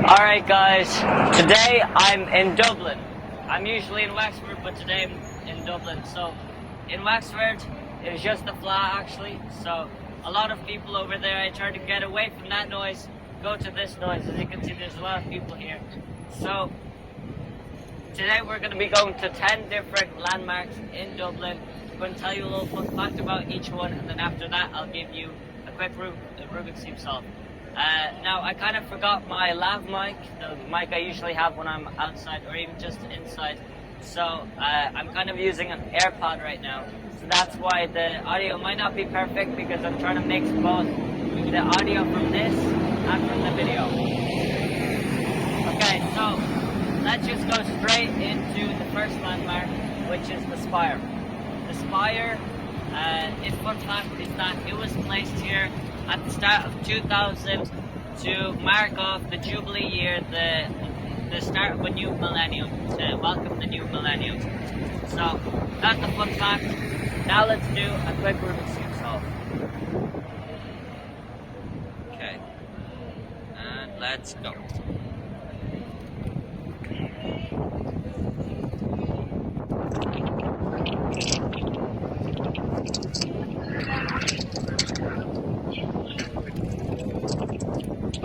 Alright guys, today I'm in Dublin. I'm usually in Wexford, but today I'm in Dublin. So, in Wexford, it was just the Fleadh actually. So, a lot of people over there, I tried to get away from that noise, go to this noise. As you can see, there's a lot of people here. So, today we're going to be going to 10 different landmarks in Dublin. I'm going to tell you a little fun fact about each one, and then after that I'll give you a quick Rubik's Cube solve. Now, I kind of forgot my lav mic, the mic I usually have when I'm outside or even just inside. So I'm kind of using an AirPod right now. So that's why the audio might not be perfect, because I'm trying to mix both the audio from this and from the video. Okay, so let's just go straight into the first landmark, which is the Spire. The Spire, its fun fact is that it was placed here at the start of 2000 to mark off the Jubilee year, the start of a new millennium, to welcome the new millennium. So, that's the fun fact. Now let's do a quick Rubik's Cube solve. Okay. And let's go.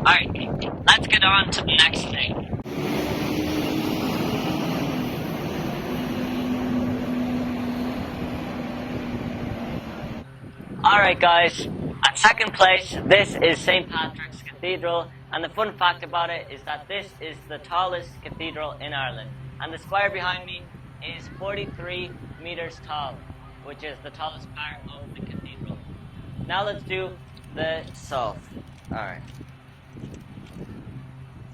Alright, let's get on to the next thing. Alright guys, at second place, this is St. Patrick's Cathedral, and the fun fact about it is that this is the tallest cathedral in Ireland, and the spire behind me is 43 meters tall, which is the tallest part of the cathedral. Now let's do the solve. Alright.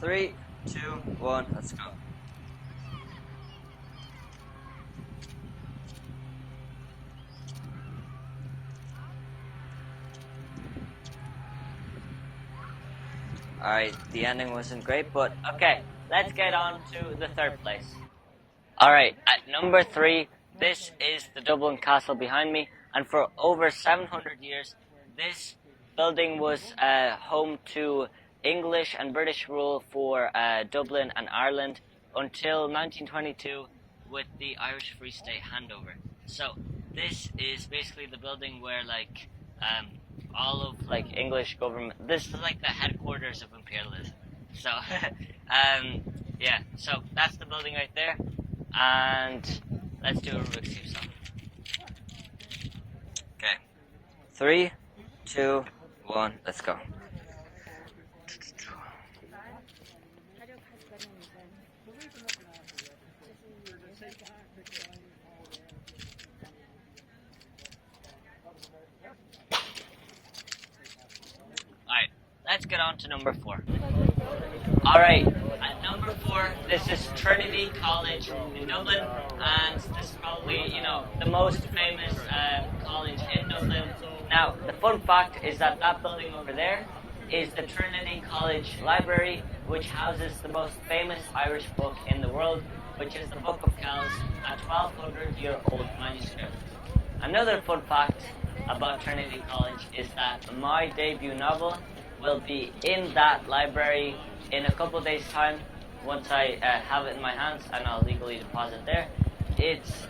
3, 2, 1, let's go. Alright, the ending wasn't great, but okay, let's get on to the third place. Alright, at number 3, this is the Dublin Castle behind me, and for over 700 years, this building was home to English and British rule for Dublin and Ireland until 1922 with the Irish Free State handover. So this is basically the building where all of English government, this is like the headquarters of imperialism. So yeah, so that's the building right there, and let's do a Rubik's Cube solve. Okay, 3, 2, 1, let's go. Alright, let's get on to number 4. Alright, at number 4, this is Trinity College in Dublin, and this is probably, the most famous college in Dublin. Now, the fun fact is that building over there is the Trinity College Library, which houses the most famous Irish book in the world, which is the Book of Kells, a 1200-year-old manuscript. Another fun fact about Trinity College is that my debut novel will be in that library in a couple of days' time, once I have it in my hands, and I'll legally deposit there. It's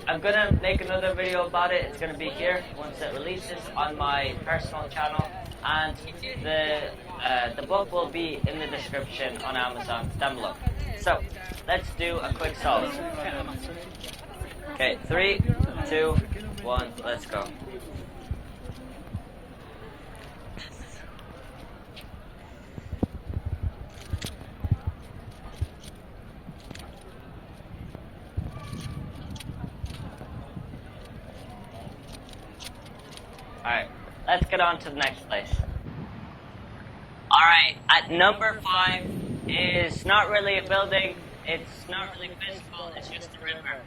I'm gonna make another video about it. It's gonna be here once it releases on my personal channel, and the book will be in the description on Amazon down below. So let's do a quick solve. Okay, 3, 2, 1, let's go. Alright, let's get on to the next place. Alright, at number 5 is not really a building, it's not really physical, it's just a river.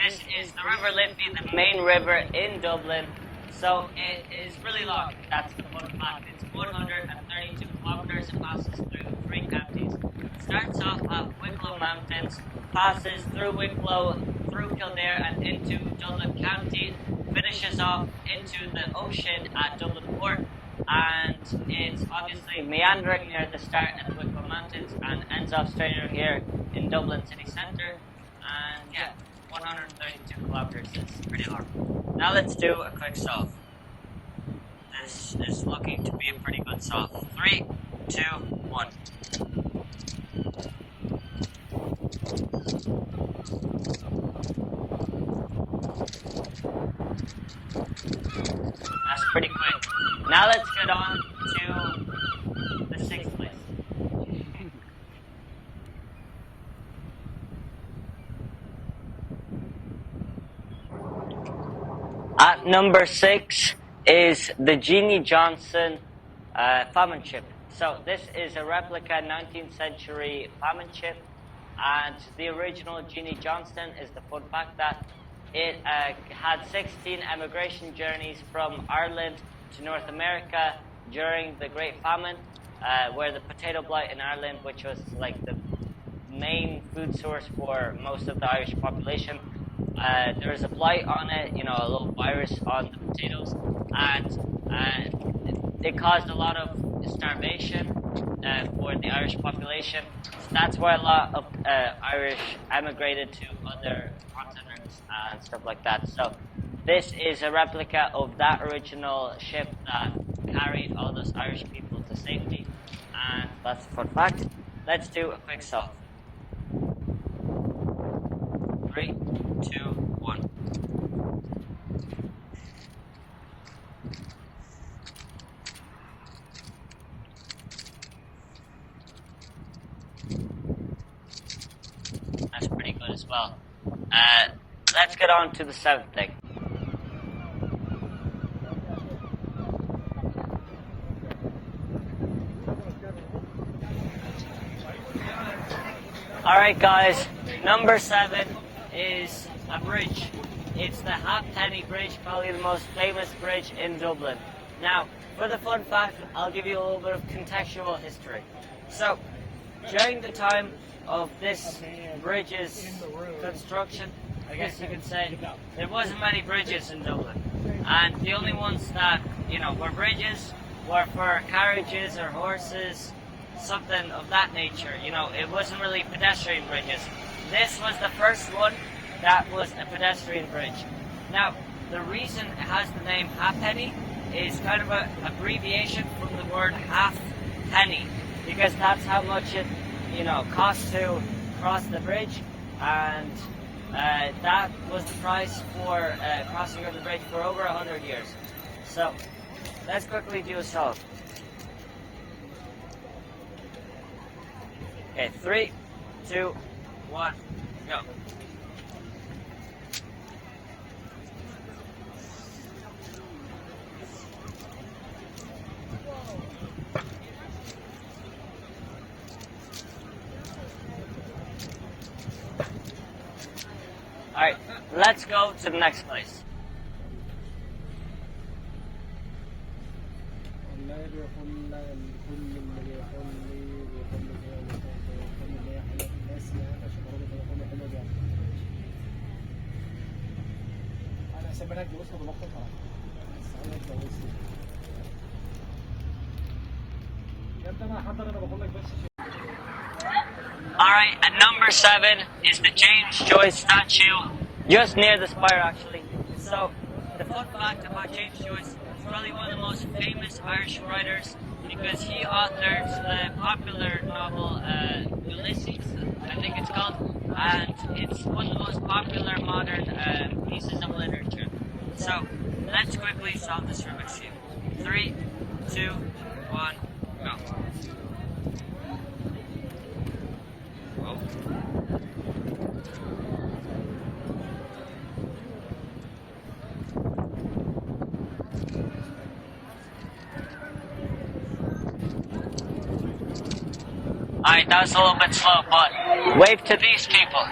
This is the River Liffey, the main river in Dublin, so it is really long. That's the fun fact. It's 132 kilometers, it passes through 3 counties. It starts off at Wicklow Mountains, passes through Wicklow, through Kildare and into Dublin County, finishes off into the ocean at Dublin Port, and it's obviously meandering near the start at the Wicklow Mountains and ends off straight over here in Dublin city centre. And yeah, 132 kilometers is pretty long. Now let's do a quick solve. This is looking to be a pretty good solve. 3, 2, 1. That's pretty quick. Now let's get on to the 6th place. At number 6 is the Jeannie Johnson famine chip. So this is a replica 19th century famine chip, and the original Jeannie Johnston is the fun fact that it had 16 emigration journeys from Ireland to North America during the Great Famine, where the potato blight in Ireland, which was like the main food source for most of the Irish population, there was a blight on it, you know, a little virus on the potatoes, and it caused a lot of starvation for the Irish population. So that's why a lot of Irish emigrated to other continents and stuff like that. So this is a replica of that original ship that carried all those Irish people to safety, and that's a fun fact. Let's do a quick solve. 3, 2, 1. That's pretty good as well. Let's get on to the 7th thing. Alright guys, number 7 is a bridge. It's the Halfpenny Bridge, probably the most famous bridge in Dublin. Now, for the fun fact, I'll give you a little bit of contextual history. So, during the time of this bridge's construction, I guess you could say, there wasn't many bridges in Dublin. And the only ones that, you know, were bridges were for carriages or horses, something of that nature. You know, it wasn't really pedestrian bridges. This was the first one that was a pedestrian bridge. Now, the reason it has the name Halfpenny is kind of an abbreviation from the word half penny, because that's how much it, you know, costs to cross the bridge, and that was the price for crossing over the bridge for over 100 years. So, let's quickly do a solve. Okay, 3, 2, 1, go. Alright, let's go to the next place. Alright, at number 7 is the James Joyce statue, just near the spire actually. So, the fun fact about James Joyce is probably one of the most famous Irish writers, because he authored the popular novel Ulysses, I think it's called, and it's one of the most popular modern pieces of literature. So, let's quickly solve this Rubik's Cube. 3, 2, 1, go. Whoa. Alright, that was a little bit slow, but wave to these people.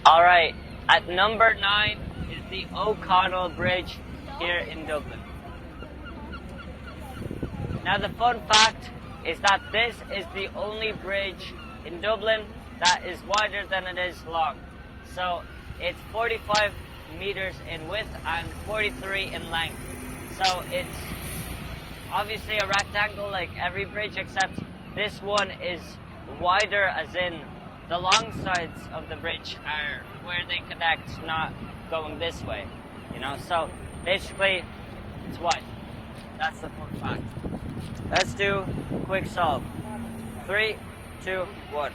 Alright, at number 9 is the O'Connell Bridge here in Dublin. Now the fun fact is that this is the only bridge in Dublin that is wider than it is long. So it's 45 meters in width and 43 in length. So it's obviously a rectangle like every bridge, except this one is wider, as in the long sides of the bridge are where they connect, not going this way, you know. So basically it's wide. That's the fun fact. Let's do a quick solve. 3, 2, 1.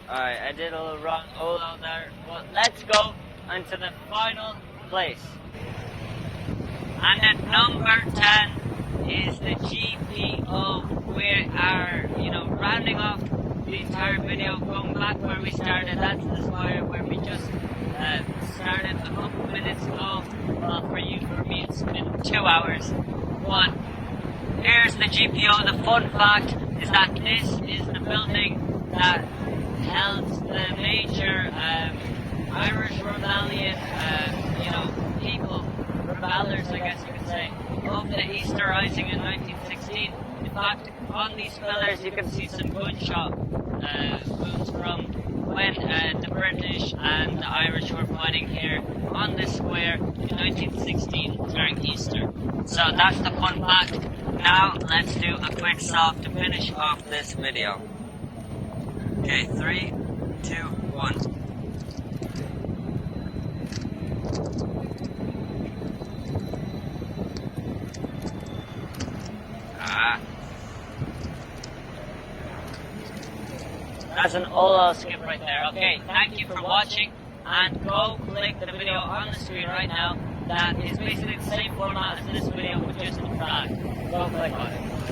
Alright, I did a little wrong Olo there, but let's go on to the final place. And at number 10 is the GPO. We are, rounding off the entire video, going back where we started. That's the spire where we just started a couple minutes ago. Well, for me, it's been 2 hours. But here's the GPO. The fun fact is that this is the building that held the major Irish rebellion, people, rebellers, I guess you could say, of the Easter Rising in 1916. In fact, on these pillars you can see some gunshot wounds from when the British and the Irish were fighting here on this square in 1916 during Easter. So that's the fun fact. Now let's do a quick solve to finish off this video. Okay, 3, 2, 1. That's an Olo skip right there. Okay, thank you for watching, and go click the video on the screen right now. That is basically the same format as this video with just the flag. Go click on it.